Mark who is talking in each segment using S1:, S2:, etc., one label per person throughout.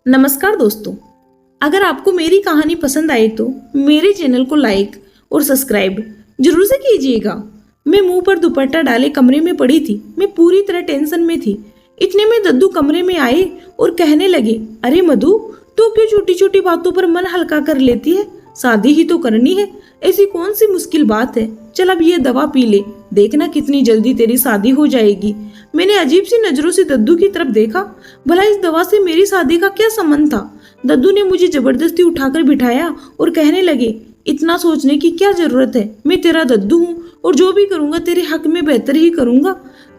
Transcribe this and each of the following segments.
S1: नमस्कार दोस्तों। अगर आपको मेरी कहानी पसंद आए तो मेरे चैनल को लाइक और सब्सक्राइब जरूर से कीजिएगा। मैं मुंह पर दुपट्टा डाले कमरे में पड़ी थी। मैं पूरी तरह टेंशन में थी। इतने में दद्दू कमरे में आए और कहने लगे, अरे मधु, तू क्यों छोटी छोटी बातों पर मन हल्का कर लेती है? शादी ही तो करनी है, ऐसी कौन सी मुश्किल बात है। चल अब ये दवा पी ले, देखना कितनी जल्दी तेरी शादी हो जाएगी। मैंने अजीब सी नजरों से दद्दू की तरफ देखा। भला इस दवा से मेरी शादी का क्या संबंध था? दद्दू ने मुझे जबरदस्ती उठाकर बिठाया और कहने लगे, इतना सोचने की क्या जरूरत है? मैं तेरा दद्दू हूँ और जो भी करूँगा तेरे हक में बेहतर ही करूँगा।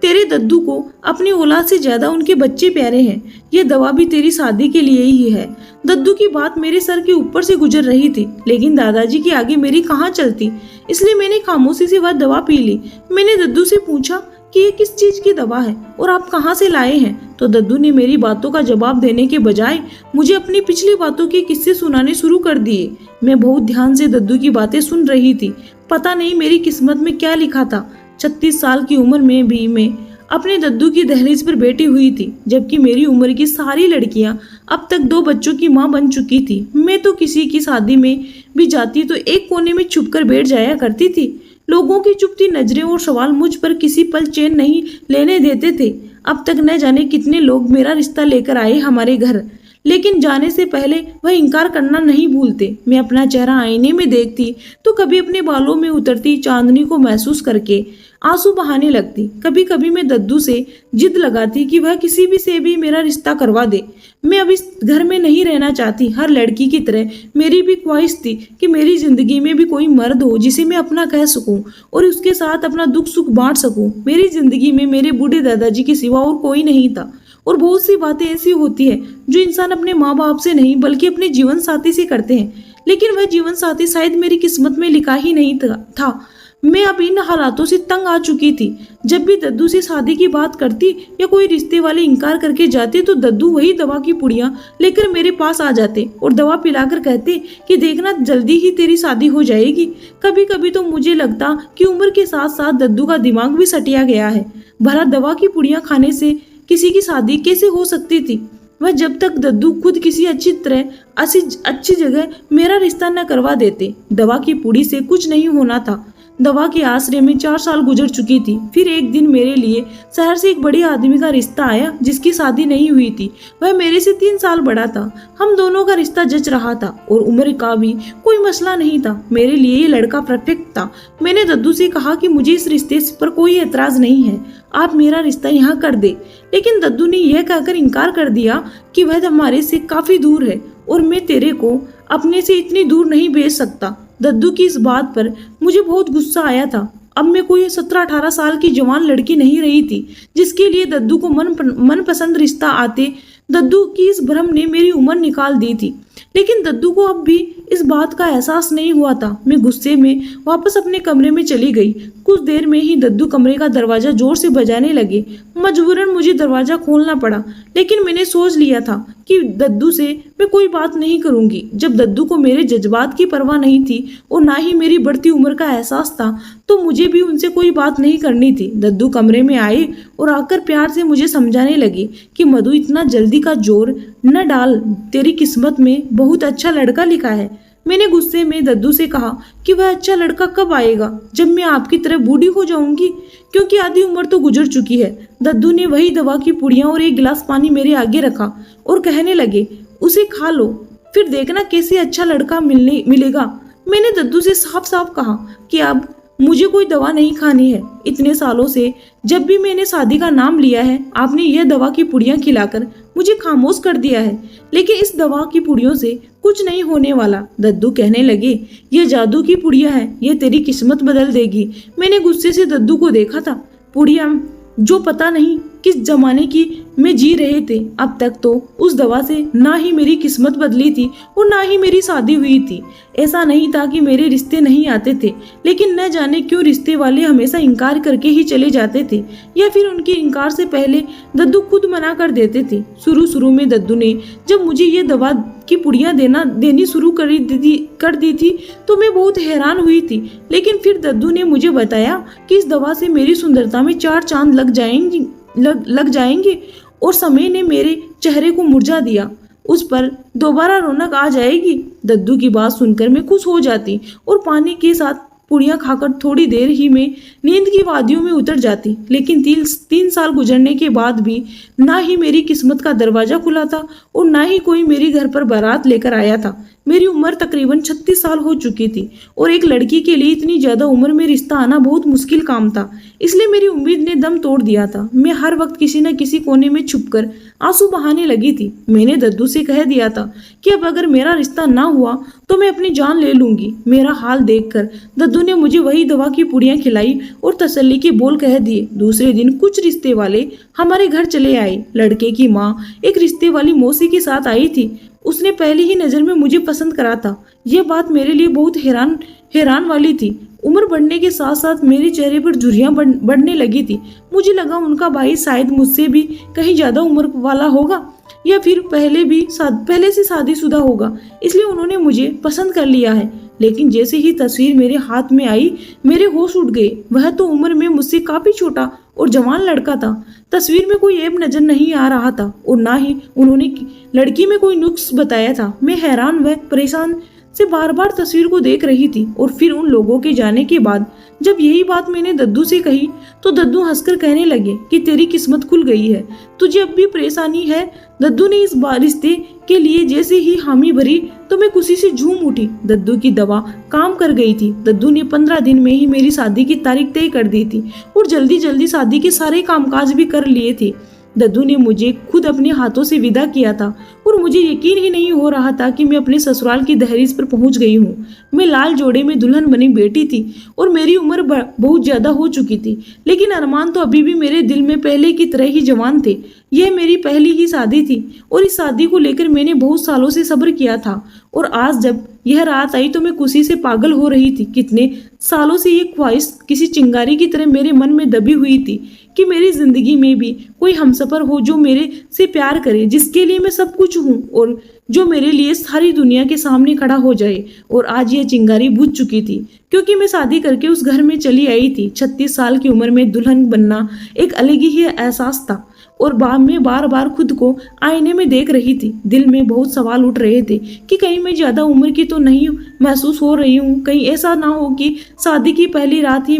S1: तेरे दद्दू को अपनी औलाद से ज्यादा उनके बच्चे प्यारे हैं। ये दवा भी तेरी शादी के लिए ही है। दद्दू की बात मेरे सर के ऊपर से गुजर रही थी, लेकिन दादाजी के आगे मेरी कहाँ चलती, इसलिए मैंने खामोशी से वह दवा पी ली। मैंने दद्दू से पूछा कि ये किस चीज की दवा है और आप कहाँ से लाए हैं? तो दद्दू ने मेरी बातों का जवाब देने के बजाय मुझे अपनी पिछली बातों के किस्से सुनाने शुरू कर दिए। मैं बहुत ध्यान से दद्दू की बातें सुन रही थी। पता नहीं मेरी किस्मत में क्या लिखा था। 36 साल की उम्र में भी मैं अपने दद्दू की दहलीज पर बैठी हुई थी, जबकि मेरी उम्र की सारी लड़कियां अब तक 2 बच्चों की मां बन चुकी थी। मैं तो किसी की शादी में भी जाती तो एक कोने में छुपकर बैठ जाया करती थी। लोगों की चुपती नजरें और सवाल मुझ पर किसी पल चैन नहीं लेने देते थे। अब तक न जाने कितने लोग मेरा रिश्ता लेकर आए हमारे घर, लेकिन जाने से पहले वह इनकार करना नहीं भूलते। मैं अपना चेहरा आईने में देखती तो कभी अपने बालों में उतरती चांदनी को महसूस करके आंसू बहाने लगती। कभी कभी मैं दद्दू से जिद लगाती कि वह किसी भी से भी मेरा रिश्ता करवा दे। मैं अब इस घर में नहीं रहना चाहती। हर लड़की की तरह मेरी भी ख्वाहिश थी कि मेरी जिंदगी में भी कोई मर्द हो जिसे मैं अपना कह सकूं और उसके साथ अपना दुख सुख बांट सकूं। मेरी जिंदगी में मेरे बूढ़े दादाजी के सिवा और कोई नहीं था। और बहुत सी बातें ऐसी होती है जो इंसान अपने माँ बाप से नहीं बल्कि अपने जीवन साथी से करते हैं, लेकिन वह जीवन साथी शायद मेरी किस्मत में लिखा ही नहीं था। मैं अब इन हालातों से तंग आ चुकी थी। जब भी दद्दू से शादी की बात करती या कोई रिश्ते वाले इनकार करके जाते तो दद्दू वही दवा की पुड़ियां लेकर मेरे पास आ जाते और दवा पिलाकर कहते कि देखना जल्दी ही तेरी शादी हो जाएगी। कभी कभी तो मुझे लगता कि उम्र के साथ साथ दद्दू का दिमाग भी सटिया गया है। भला दवा की पुड़ियां खाने से किसी की शादी कैसे हो सकती थी? वह जब तक दद्दू खुद किसी अच्छी जगह मेरा रिश्ता न करवा देते, दवा की पुड़ी से कुछ नहीं होना था। दवा के आश्रय में 4 साल गुजर चुकी थी। फिर एक दिन मेरे लिए शहर से एक बड़े आदमी का रिश्ता आया जिसकी शादी नहीं हुई थी। वह मेरे से 3 साल बड़ा था। हम दोनों का रिश्ता जच रहा था और उम्र का भी कोई मसला नहीं था। मेरे लिए ये लड़का परफेक्ट था। मैंने दद्दू से कहा कि मुझे इस रिश्ते पर कोई एतराज नहीं है, आप मेरा रिश्ता यहाँ कर दे। लेकिन दद्दू ने यह कहकर इनकार कर दिया कि वह हमारे से काफी दूर है और मैं तेरे को अपने से इतनी दूर नहीं भेज सकता। दद्दू की इस बात पर मुझे बहुत गुस्सा आया था। अब मैं कोई 17-18 साल की जवान लड़की नहीं रही थी जिसके लिए दद्दू को मनपसंद रिश्ता आते। दद्दू की इस भ्रम ने मेरी उम्र निकाल दी थी, लेकिन दद्दू को अब भी इस बात का एहसास नहीं हुआ था। मैं गुस्से में वापस अपने कमरे में चली गई। कुछ देर में ही दद्दू कमरे का दरवाजा जोर से बजाने लगे। मजबूरन मुझे दरवाजा खोलना पड़ा, लेकिन मैंने सोच लिया था कि दद्दू से मैं कोई बात नहीं करूंगी। जब दद्दू को मेरे जज्बात की परवाह नहीं थी और ना ही मेरी बढ़ती उम्र का एहसास था, तो मुझे भी उनसे कोई बात नहीं करनी थी। दद्दू कमरे में आए और आकर प्यार से मुझे समझाने लगे कि मधु, इतना जल्दी का जोर न डाल, तेरी किस्मत में बहुत अच्छा लड़का लिखा है। मैंने गुस्से में दद्दू से कहा कि वह अच्छा लड़का कब आएगा? जब मैं आपकी तरह बूढ़ी हो जाऊंगी, क्योंकि आधी उम्र तो गुजर चुकी है। दद्दू ने वही दवा की पुड़ियां और एक गिलास पानी मेरे आगे रखा और कहने लगे, उसे खा लो, फिर देखना कैसे अच्छा लड़का मिलेगा। मैंने दद्दू से साफ साफ कहा कि अब मुझे कोई दवा नहीं खानी है। इतने सालों से जब भी मैंने शादी का नाम लिया है, आपने यह दवा की पुड़ियां खिलाकर मुझे खामोश कर दिया है, लेकिन इस दवा की पुड़ियों से कुछ नहीं होने वाला। दद्दू कहने लगे, ये जादू की पुड़िया है, ये तेरी किस्मत बदल देगी। मैंने गुस्से से दद्दू को देखा था। पुड़िया जो पता नहीं किस जमाने की में जी रहे थे। अब तक तो उस दवा से ना ही मेरी किस्मत बदली थी और ना ही मेरी शादी हुई थी। ऐसा नहीं था कि मेरे रिश्ते नहीं आते थे, लेकिन न जाने क्यों रिश्ते वाले हमेशा इनकार करके ही चले जाते थे, या फिर उनके इनकार से पहले दद्दू खुद मना कर देते थे। शुरू में दद्दू ने जब मुझे ये दवा की पुड़ियां देनी शुरू कर दी थी तो मैं बहुत हैरान हुई थी, लेकिन फिर दद्दू ने मुझे बताया कि इस दवा से मेरी सुंदरता में 4 चांद लग जाएंगे और समय ने मेरे चेहरे को मुरझा दिया। उस पर दोबारा रौनक आ जाएगी। दद्दू की बात सुनकर मैं खुश हो जाती और पानी के साथ पुड़ियाँ खाकर थोड़ी देर ही में नींद की वादियों में उतर जाती। लेकिन 3 साल गुजरने के बाद भी ना ही मेरी किस्मत का दरवाजा खुला था और ना ही कोई मेरी घर पर बारात लेकर आया था। मेरी उम्र तकरीबन 36 साल हो चुकी थी और एक लड़की के लिए इतनी ज्यादा उम्र में रिश्ता आना बहुत मुश्किल काम था। इसलिए मेरी उम्मीद ने दम तोड़ दिया था। मैं हर वक्त किसी न किसी कोने में छुपकर आंसू बहाने लगी थी। मैंने दद्दू से कह दिया था कि अब अगर मेरा रिश्ता ना हुआ तो मैं अपनी जान ले लूंगी। मेरा हाल देखकर दद्दू ने मुझे वही दवा की पुड़ियाँ खिलाई और तसल्ली के बोल कह दिए। दूसरे दिन कुछ रिश्ते वाले हमारे घर चले आए। लड़के की माँ एक रिश्ते वाली मौसी के साथ आई थी। उसने पहली ही नजर में मुझे पसंद करा था। यह बात मेरे लिए बहुत हैरान वाली थी। उम्र बढ़ने के साथ साथ मेरे चेहरे पर झुर्रियां बढ़ने लगी थी। मुझे लगा उनका भाई शायद मुझसे भी कहीं ज्यादा उम्र वाला होगा या फिर पहले से शादीशुदा होगा, इसलिए उन्होंने मुझे पसंद कर लिया है। लेकिन जैसे ही तस्वीर मेरे हाथ में आई मेरे होश उड़ गए। वह तो उम्र में मुझसे काफी छोटा और जवान लड़का था। तस्वीर में कोई ऐब नजर नहीं आ रहा था और ना ही उन्होंने लड़की में कोई नुक्स बताया था। मैं हैरान व परेशान से बार बार तस्वीर को देख रही थी। और फिर उन लोगों के जाने के बाद जब यही बात मैंने दद्दू से कही तो दद्दू हंसकर कहने लगे कि तेरी किस्मत खुल गई है, तुझे अब भी परेशानी है। दद्दू ने इस रिश्ते के लिए जैसे ही हामी भरी तो मैं खुशी से झूम उठी। दद्दू की दवा काम कर गई थी। दद्दू ने 15 दिन में ही मेरी शादी की तारीख तय कर दी थी और जल्दी जल्दी शादी के सारे कामकाज भी कर लिए थे। दद्दू ने मुझे खुद अपने हाथों से विदा किया था और मुझे यकीन ही नहीं हो रहा था कि मैं अपने ससुराल की दहलीज पर पहुंच गई हूँ। मैं लाल जोड़े में दुल्हन बनी बेटी थी और मेरी उम्र बहुत ज्यादा हो चुकी थी, लेकिन अरमान तो अभी भी मेरे दिल में पहले की तरह ही जवान थे। यह मेरी पहली ही शादी थी और इस शादी को लेकर मैंने बहुत सालों से सब्र किया था और आज जब यह रात आई तो मैं खुशी से पागल हो रही थी। कितने सालों से ये ख्वाहिश किसी चिंगारी की तरह मेरे मन में दबी हुई थी कि मेरी जिंदगी में भी कोई हमसफर हो जो मेरे से प्यार करे, जिसके लिए मैं सब कुछ हूँ और जो मेरे लिए सारी दुनिया के सामने खड़ा हो जाए। और आज यह चिंगारी बुझ चुकी थी क्योंकि मैं शादी करके उस घर में चली आई थी। 36 साल की उम्र में दुल्हन बनना एक अलग ही एहसास था और मैं बार बार खुद को आईने में देख रही थी। दिल में बहुत सवाल उठ रहे थे कि कहीं मैं ज्यादा उम्र की तो नहीं महसूस हो रही हूँ। कहीं ऐसा ना हो कि शादी की पहली रात ही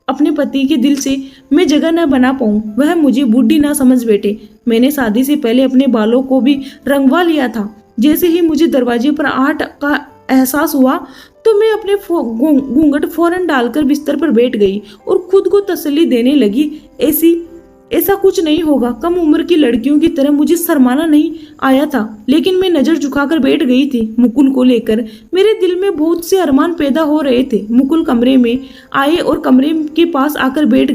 S1: अपने पति के दिल से मैं जगह न बना पाऊँ, वह मुझे बूढ़ी ना समझ बैठे। मैंने शादी से पहले अपने बालों को भी रंगवा लिया था। जैसे ही मुझे दरवाजे पर आहट का एहसास हुआ तो मैं अपने घूंघट फौरन डालकर बिस्तर पर बैठ गई और खुद को तसल्ली देने लगी, ऐसा कुछ नहीं होगा। कम उम्र की लड़कियों की तरह मुझे शर्माना नहीं आया था, लेकिन मैं नजर झुकाकर बैठ गई थी। मुकुल को लेकर मेरे दिल में बहुत से अरमान पैदा हो रहे थे। मुकुल कमरे में आए और कमरे के पास आकर बैठ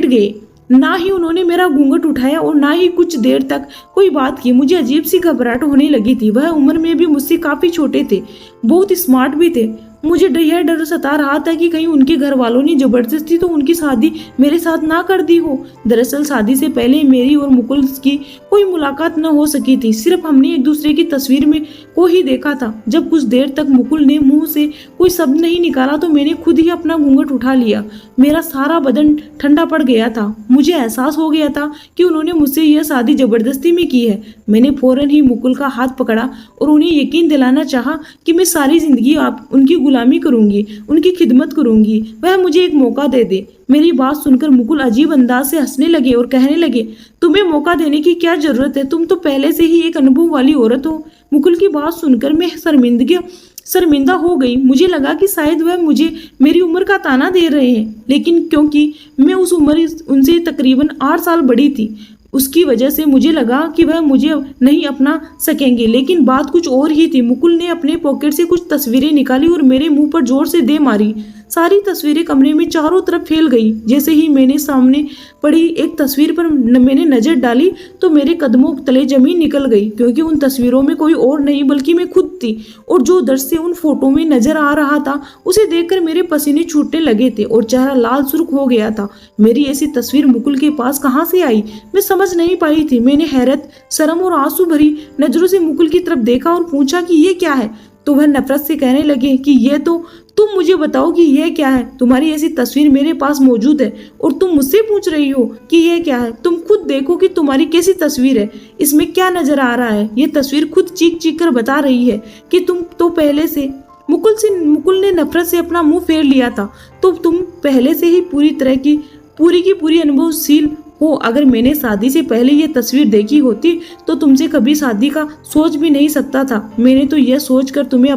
S1: गए। ना ही उन्होंने मेरा घूंघट उठाया और ना ही कुछ देर तक कोई बात की। मुझे अजीब सी घबराहट होने लगी थी। वह उम्र में भी मुझसे काफी छोटे थे, बहुत स्मार्ट भी थे। मुझे यह डर सता रहा था कि कहीं उनके घर वालों ने जबरदस्ती तो उनकी शादी मेरे साथ ना कर दी हो। दरअसल शादी से पहले मेरी और मुकुल की कोई मुलाकात न हो सकी थी। सिर्फ हमने एक दूसरे की तस्वीर में को ही देखा था। जब कुछ देर तक मुकुल ने मुंह से कोई शब्द नहीं निकाला तो मैंने खुद ही अपना घूंघट उठा लिया। मेरा सारा बदन ठंडा पड़ गया था। मुझे एहसास हो गया था कि उन्होंने मुझसे यह शादी जबरदस्ती में की है। मैंने फौरन ही मुकुल का हाथ पकड़ा और उन्हें यकीन दिलाना चाहा कि मैं सारी जिंदगी उनकी गुलामी करूंगी, उनकी खिदमत करूंगी। वह मुझे एक मौका दे दे। मेरी बात सुनकर मुकुल अजीब अंदाज से हंसने लगे और कहने लगे, तुम्हें मौका देने की क्या जरूरत है, तुम तो पहले से ही एक अनुभव वाली औरत हो। मुकुल की बात सुनकर मैं शर्मिंदा हो गई। मुझे लगा कि शायद वह मुझे मेरी उम्र का ताना दे रहे हैं, लेकिन क्योंकि मैं उस उम्र उनसे तकरीबन 8 साल बड़ी थी, उसकी वजह से मुझे लगा कि वह मुझे नहीं अपना सकेंगे। लेकिन बात कुछ और ही थी। मुकुल ने अपने पॉकेट से कुछ तस्वीरें निकाली और मेरे मुंह पर जोर से दे मारी। सारी तस्वीरें कमरे में चारों तरफ फैल गई। जैसे ही मैंने सामने पड़ी एक तस्वीर पर मैंने नजर डाली तो मेरे कदमों तले जमीन निकल गई, क्योंकि उन तस्वीरों में कोई और नहीं बल्कि मैं खुद थी। और जो दृश्य उन फोटो में नजर आ रहा था उसे देखकर मेरे पसीने छूटने लगे थे और चेहरा लाल सुर्ख हो गया था। मेरी ऐसी तस्वीर मुकुल के पास कहाँ से आई, मैं समझ नहीं पाई थी। मैंने हैरत, शर्म और आंसू भरी नजरों से मुकुल की तरफ देखा और पूछा कि ये क्या है। तो वह नफरत से कहने लगे कि ये तो तुम मुझे बताओ कि यह क्या है। तुम्हारी ऐसी तस्वीर मेरे पास मौजूद है और तुम मुझसे पूछ रही हो कि यह क्या है। तुम खुद देखो कि तुम्हारी कैसी तस्वीर है, इसमें क्या नजर आ रहा है। ये तस्वीर खुद चीख चीख कर बता रही है कि तुम तो पहले से मुकुल ने नफरत से अपना मुंह फेर लिया था। तो तुम पहले से ही पूरी अनुभवशील हो। अगर मैंने शादी से पहले ये तस्वीर देखी होती तो तुमसे कभी शादी का सोच भी नहीं सकता था। मैंने तो यह सोचकर तुम्हें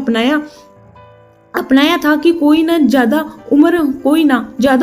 S1: अपनाया था कि कोई ना ज्यादा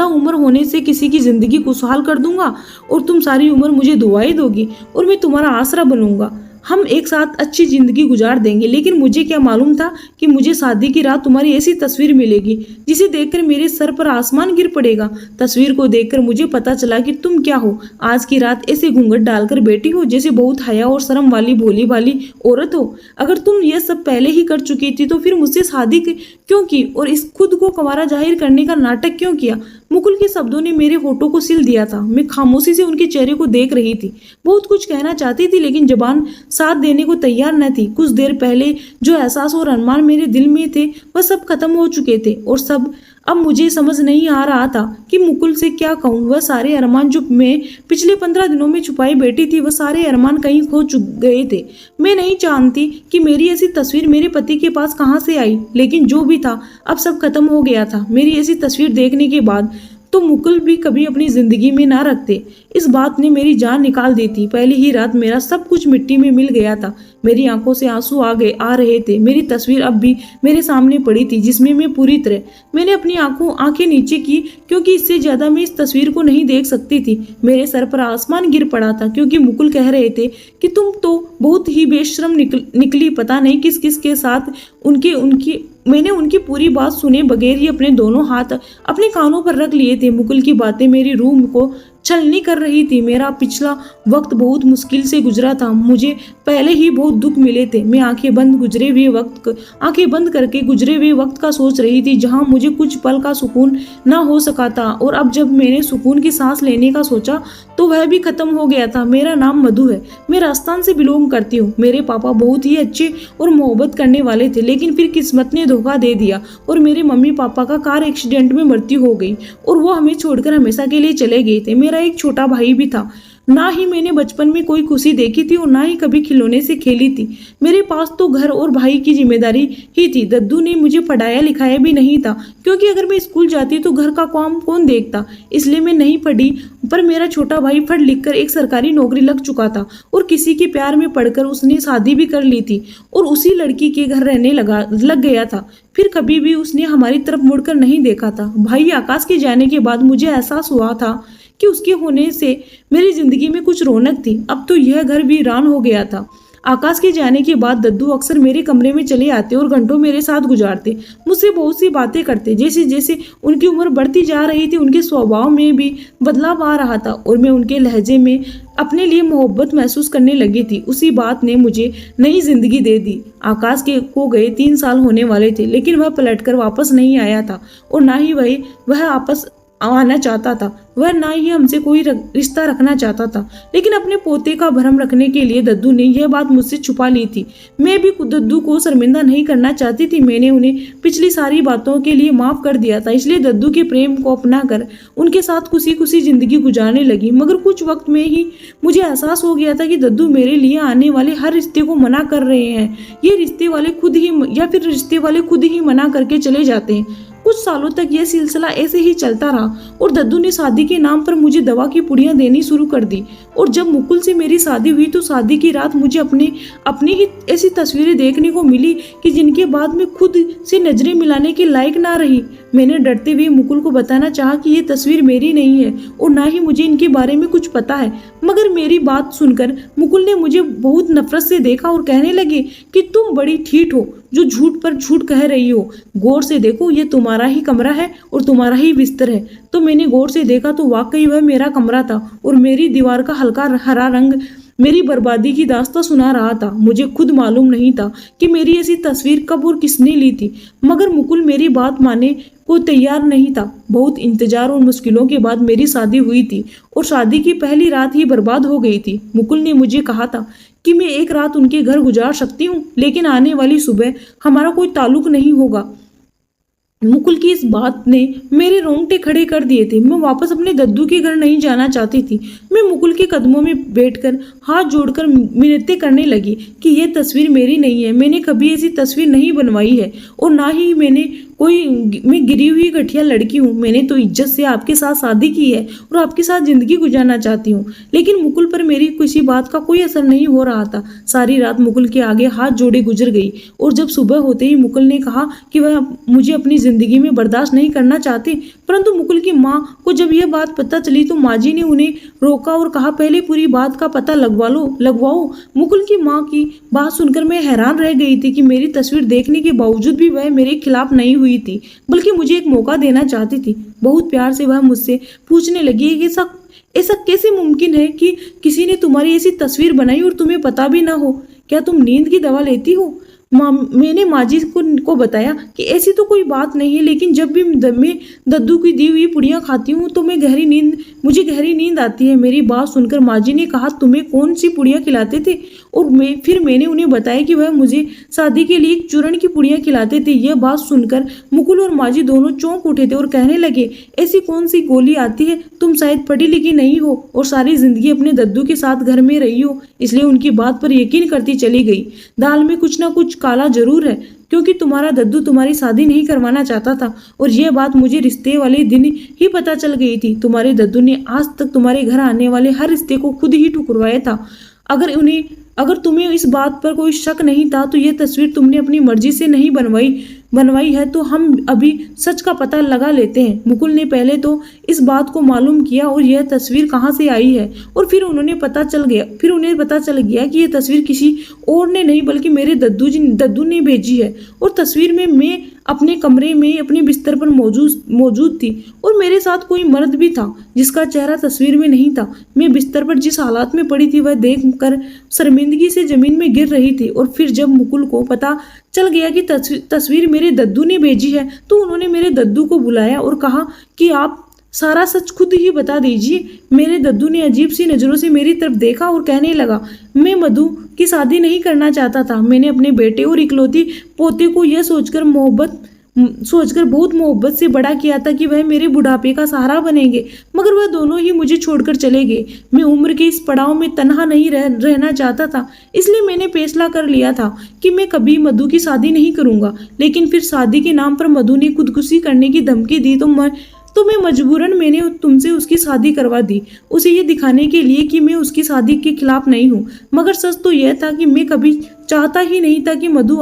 S1: उम्र होने से किसी की जिंदगी खुशहाल कर दूंगा और तुम सारी उम्र मुझे दुआएं दोगी और मैं तुम्हारा आसरा बनूंगा। हम एक साथ अच्छी जिंदगी गुजार देंगे। लेकिन मुझे क्या मालूम था कि मुझे शादी की रात तुम्हारी ऐसी तस्वीर मिलेगी जिसे देखकर मेरे सर पर आसमान गिर पड़ेगा। तस्वीर को देखकर मुझे पता चला कि तुम क्या हो। आज की रात ऐसे घूंघट डालकर बैठी हो जैसे बहुत हया और शर्म वाली भोली भाली औरत हो। अगर तुम यह सब पहले ही कर चुकी थी तो फिर मुझसे शादी क्यों की और इस खुद को कंवारा जाहिर करने का नाटक क्यों किया। मुकुल के शब्दों ने मेरे होठों को सिल दिया था। मैं खामोशी से उनके चेहरे को देख रही थी। बहुत कुछ कहना चाहती थी लेकिन जबान साथ देने को तैयार न थी। कुछ देर पहले जो एहसास और अरमान मेरे दिल में थे वह सब खत्म हो चुके थे और सब अब मुझे समझ नहीं आ रहा था कि मुकुल से क्या कहूँ। वह सारे अरमान जो मैं पिछले 15 दिनों में छुपाई बैठी थी, वह सारे अरमान कहीं खो गए थे। मैं नहीं जानती कि मेरी ऐसी तस्वीर मेरे पति के पास कहाँ से आई, लेकिन जो भी था अब सब खत्म हो गया था। मेरी ऐसी तस्वीर देखने के बाद तो मुकुल भी कभी अपनी जिंदगी में ना रखते। इस बात ने मेरी जान निकाल दी थी। पहली ही रात मेरा सब कुछ मिट्टी में मिल गया था। मेरी आंखों से आंसू आ रहे थे। मेरी तस्वीर अब भी मेरे सामने पड़ी थी जिसमें मैं पूरी तरह मैंने अपनी आंखें नीचे की क्योंकि इससे ज्यादा मैं इस तस्वीर को नहीं देख सकती थी। मेरे सर पर आसमान गिर पड़ा था क्योंकि मुकुल कह रहे थे कि तुम तो बहुत ही बेशर्म निकली। पता नहीं किस किस के साथ मैंने उनकी पूरी बात सुने बगैर ही अपने दोनों हाथ अपने कानों पर रख लिए थे। मुकुल की बातें मेरी रूह को छलनी कर रही थी। मेरा पिछला वक्त बहुत मुश्किल से गुजरा था। मुझे पहले ही बहुत दुख मिले थे। मैं आंखें बंद करके गुजरे हुए वक्त का सोच रही थी जहां मुझे कुछ पल का सुकून ना हो सका था। और अब जब मैंने सुकून की सांस लेने का सोचा तो वह भी खत्म हो गया था। मेरा नाम मधु है। मैं राजस्थान से बिलोंग करती हूँ। मेरे पापा बहुत ही अच्छे और मोहब्बत करने वाले थे, लेकिन फिर किस्मत ने धोखा दे दिया और मेरे मम्मी पापा का कार एक्सीडेंट में मृत्यु हो गई और वो हमें छोड़कर हमेशा के लिए चले गए थे। मेरा एक छोटा भाई भी था। ना ही मैंने बचपन में कोई खुशी देखी थी और ना ही कभी खिलौने से खेली थी। मेरे पास तो घर और भाई की जिम्मेदारी ही थी। दद्दू ने मुझे पढ़ाया लिखाया भी नहीं था क्योंकि अगर मैं स्कूल जाती तो घर का काम कौन देखता, इसलिए मैं नहीं पढ़ी। पर मेरा छोटा भाई पढ़ लिख कर एक सरकारी नौकरी लग चुका था और किसी के प्यार में पड़कर उसने शादी भी कर ली थी और उसी लड़की के घर रहने लग गया था। फिर कभी भी उसने हमारी तरफ मुड़कर नहीं देखा था। भाई आकाश के जाने के बाद मुझे एहसास हुआ था कि उसके होने से मेरी जिंदगी में कुछ रौनक थी। अब तो यह घर वीरान हो गया था। आकाश के जाने के बाद दद्दू अक्सर मेरे कमरे में चले आते और घंटों मेरे साथ गुजारते, मुझसे बहुत सी बातें करते। जैसे जैसे उनकी उम्र बढ़ती जा रही थी उनके स्वभाव में भी बदलाव आ रहा था और मैं उनके लहजे में अपने लिए मोहब्बत महसूस करने लगी थी। उसी बात ने मुझे नई जिंदगी दे दी। आकाश को गए 3 साल होने वाले थे, लेकिन वह पलटकर वापस नहीं आया था और ना ही वह आपस आना चाहता था। वह ना ही हमसे कोई रिश्ता रखना चाहता था। लेकिन अपने पोते का भरम रखने के लिए दद्दू ने यह बात मुझसे छुपा ली थी। मैं भी दद्दू को शर्मिंदा नहीं करना चाहती थी। मैंने उन्हें पिछली सारी बातों के लिए माफ कर दिया था, इसलिए दद्दू के प्रेम को अपना कर उनके साथ खुशी खुशी जिंदगी गुजारने लगी। मगर कुछ वक्त में ही मुझे एहसास हो गया था कि दद्दू मेरे लिए आने वाले हर रिश्ते को मना कर रहे हैं। ये रिश्ते वाले खुद ही मना करके चले जाते हैं। कुछ सालों तक यह सिलसिला ऐसे ही चलता रहा और दद्दू ने शादी के नाम पर मुझे दवा की पुड़ियां देनी शुरू कर दी। और जब मुकुल से मेरी शादी हुई तो शादी की रात मुझे अपनी ही ऐसी तस्वीरें देखने को मिली कि जिनके बाद मैं खुद से नजरें मिलाने के लायक ना रही। मैंने डरते हुए मुकुल को बताना चाहा कि ये तस्वीर मेरी नहीं है और ना ही मुझे इनके बारे में कुछ पता है। मगर मेरी बात सुनकर मुकुल ने मुझे बहुत नफरत से देखा और कहने लगे कि तुम बड़ी ठीठ हो जो झूठ पर झूठ कह रही हो। गौर से देखो, ये तुम्हारा ही कमरा है और तुम्हारा ही बिस्तर है। तो मैंने गौर से देखा तो वाकई वह मेरा कमरा था और मेरी दीवार का हल्का हरा रंग मेरी बर्बादी की दास्तां सुना रहा था। मुझे खुद मालूम नहीं था कि मेरी ऐसी तस्वीर कब और किसने ली थी, मगर मुकुल मेरी बात मानने को तैयार नहीं था। बहुत इंतजार और मुश्किलों के बाद मेरी शादी हुई थी और शादी की पहली रात ही बर्बाद हो गई थी। मुकुल ने मुझे कहा था कि मैं एक रात उनके घर गुजार सकती हूँ, लेकिन आने वाली सुबह हमारा कोई ताल्लुक नहीं होगा। मुकुल की इस बात ने मेरे रोंगटे खड़े कर दिए थे। मैं वापस अपने दद्दू के घर नहीं जाना चाहती थी। मैं मुकुल के कदमों में बैठकर हाथ जोड़कर मिन्नतें करने लगी कि यह तस्वीर मेरी नहीं है, मैंने कभी ऐसी तस्वीर नहीं बनवाई है और ना ही मैं गिरी हुई गठिया लड़की हूँ। मैंने तो इज्जत से आपके साथ शादी की है और आपके साथ जिंदगी गुजारना चाहती हूँ। लेकिन मुकुल पर मेरी किसी बात का कोई असर नहीं हो रहा था। सारी रात मुकुल के आगे हाथ जोड़े गुजर गई और जब सुबह होते ही मुकुल ने कहा कि वह मुझे अपनी जिंदगी में बर्दाश्त नहीं करना चाहती, परंतु मुकुल की माँ को जब यह बात पता चली तो माँ जी ने उन्हें रोका और कहा पहले पूरी बात का पता लगवाओ। मुकुल की माँ की बात सुनकर मैं हैरान रह गई थी कि मेरी तस्वीर देखने के बावजूद भी वह मेरे खिलाफ नहीं हुई थी, बल्कि मुझे एक मौका देना चाहती थी। बहुत प्यार से वह मुझसे पूछने लगी कि ऐसा कैसे मुमकिन है कि किसी ने तुम्हारी ऐसी तस्वीर बनाई और तुम्हें पता भी ना हो? क्या तुम नींद की दवा लेती हो? मैंने माँ जी को बताया कि ऐसी तो कोई बात नहीं है, लेकिन जब भी मैं दद्दू की दी हुई पुड़ियाँ खाती हूँ तो मुझे गहरी नींद आती है। मेरी बात सुनकर माँ जी ने कहा तुम्हें कौन सी पुड़ियाँ खिलाते थे? और फिर मैंने उन्हें बताया कि वह मुझे शादी के लिए चूर्ण की पुड़ियाँ खिलाते थे। यह बात सुनकर मुकुल और माँ जी दोनों चौंक उठे थे और कहने लगे ऐसी कौन सी गोली आती है? तुम शायद पढ़ी लिखी नहीं हो और सारी जिंदगी अपने दद्दू के साथ घर में रही हो, इसलिए उनकी बात पर यकीन करती चली गई। दाल में कुछ ना कुछ काला जरूर है, क्योंकि तुम्हारा दद्दू तुम्हारी शादी नहीं करवाना चाहता था और यह बात मुझे रिश्ते वाले दिन ही पता चल गई थी। तुम्हारे दद्दू ने आज तक तुम्हारे घर आने वाले हर रिश्ते को खुद ही ठुकराया था। अगर तुम्हें इस बात पर कोई शक नहीं था तो यह तस्वीर तुमने अपनी मर्जी से नहीं बनवाई है, तो हम अभी सच का पता लगा लेते हैं। मुकुल ने पहले तो इस बात को मालूम किया और यह तस्वीर कहाँ से आई है, और फिर उन्हें पता चल गया कि यह तस्वीर किसी और ने नहीं बल्कि मेरे दद्दू ने भेजी है। और तस्वीर में मैं अपने कमरे में अपने बिस्तर पर मौजूद थी और मेरे साथ कोई मर्द भी था जिसका चेहरा तस्वीर में नहीं था। मैं बिस्तर पर जिस हालात में पड़ी थी वह देखकर शर्मिंदगी से जमीन में गिर रही थी। और फिर जब मुकुल को पता चल गया कि तस्वीर मेरे दद्दू ने भेजी है तो उन्होंने मेरे दद्दू को बुलाया और कहा कि आप सारा सच खुद ही बता दीजिए। मेरे दद्दू ने अजीब सी नज़रों से मेरी तरफ देखा और कहने लगा मैं मधु की शादी नहीं करना चाहता था। मैंने अपने बेटे और इकलौती पोते को यह सोचकर बहुत मोहब्बत से बड़ा किया था कि वह मेरे बुढ़ापे का सहारा बनेंगे, मगर वह दोनों ही मुझे छोड़कर चले गए। मैं उम्र के इस पड़ाव में तन्हा नहीं रहना चाहता था, इसलिए मैंने फैसला कर लिया था कि मैं कभी मधु की शादी नहीं करूंगा। लेकिन फिर शादी के नाम पर मधु ने खुदकुशी करने की धमकी दी तो मैं मजबूरन मैंने तुमसे उसकी शादी करवा दी, उसे ये दिखाने के लिए कि मैं उसकी शादी के खिलाफ नहीं हूँ। मगर सच तो यह था कि मैं कभी चाहता ही नहीं था कि मधु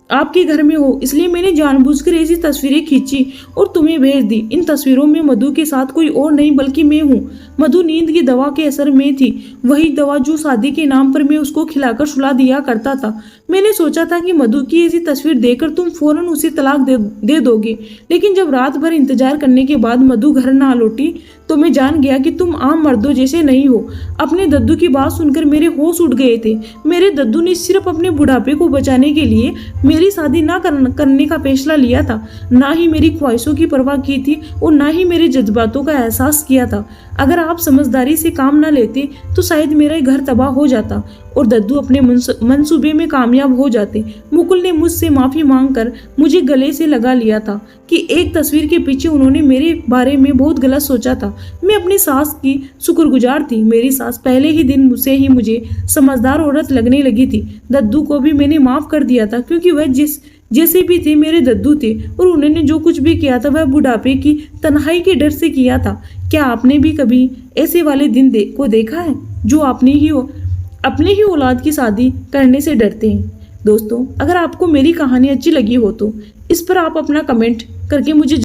S1: आपके घर में हो, इसलिए मैंने जानबूझकर ऐसी तस्वीरें खींची और तुम्हें भेज दी। इन तस्वीरों में मधु के साथ कोई और नहीं बल्कि मैं हूँ। मधु नींद की दवा के असर में थी, वही दवा जो शादी के नाम पर मैं उसको खिलाकर सुला दिया करता था। मैंने सोचा था कि मधु की ऐसी तस्वीर देखकर तुम फौरन उसे तलाक दे दोगे, लेकिन जब रात भर इंतजार करने के बाद मधु घर ना लौटी तो मैं जान गया कि तुम आम मर्दों जैसे नहीं हो। अपने दद्दू की बात सुनकर मेरे होश उड़ गए थे। मेरे दद्दू ने सिर्फ अपने बुढ़ापे को बचाने के लिए मेरी शादी ना करने का फैसला लिया था, ना ही मेरी ख्वाहिशों की परवाह की थी और ना ही मेरे जज्बातों का एहसास किया था। अगर आप समझदारी से काम ना लेते तो शायद मेरा घर तबाह हो जाता और दद्दू अपने मंसूबे में कामयाब हो जाते। मुकुल ने मुझसे माफी मांगकर मुझे गले से लगा लिया था कि एक तस्वीर के पीछे उन्होंने मेरे बारे में बहुत गलत सोचा था। मैं अपनी सास की शुक्रगुजार थी। मेरी सास पहले ही दिन से ही मुझे समझदार औरत लगने लगी थी। दद्दू को भी मैंने माफ कर दिया था, क्योंकि वह जैसे भी थे मेरे दद्दू थे और उन्होंने जो कुछ भी किया था वह बुढ़ापे की तन्हाई के डर से किया था। क्या आपने भी कभी ऐसे वाले दिन को देखा है जो अपने ही औलाद की शादी करने से डरते हैं? दोस्तों, अगर आपको मेरी कहानी अच्छी लगी हो तो इस पर आप अपना कमेंट करके मुझे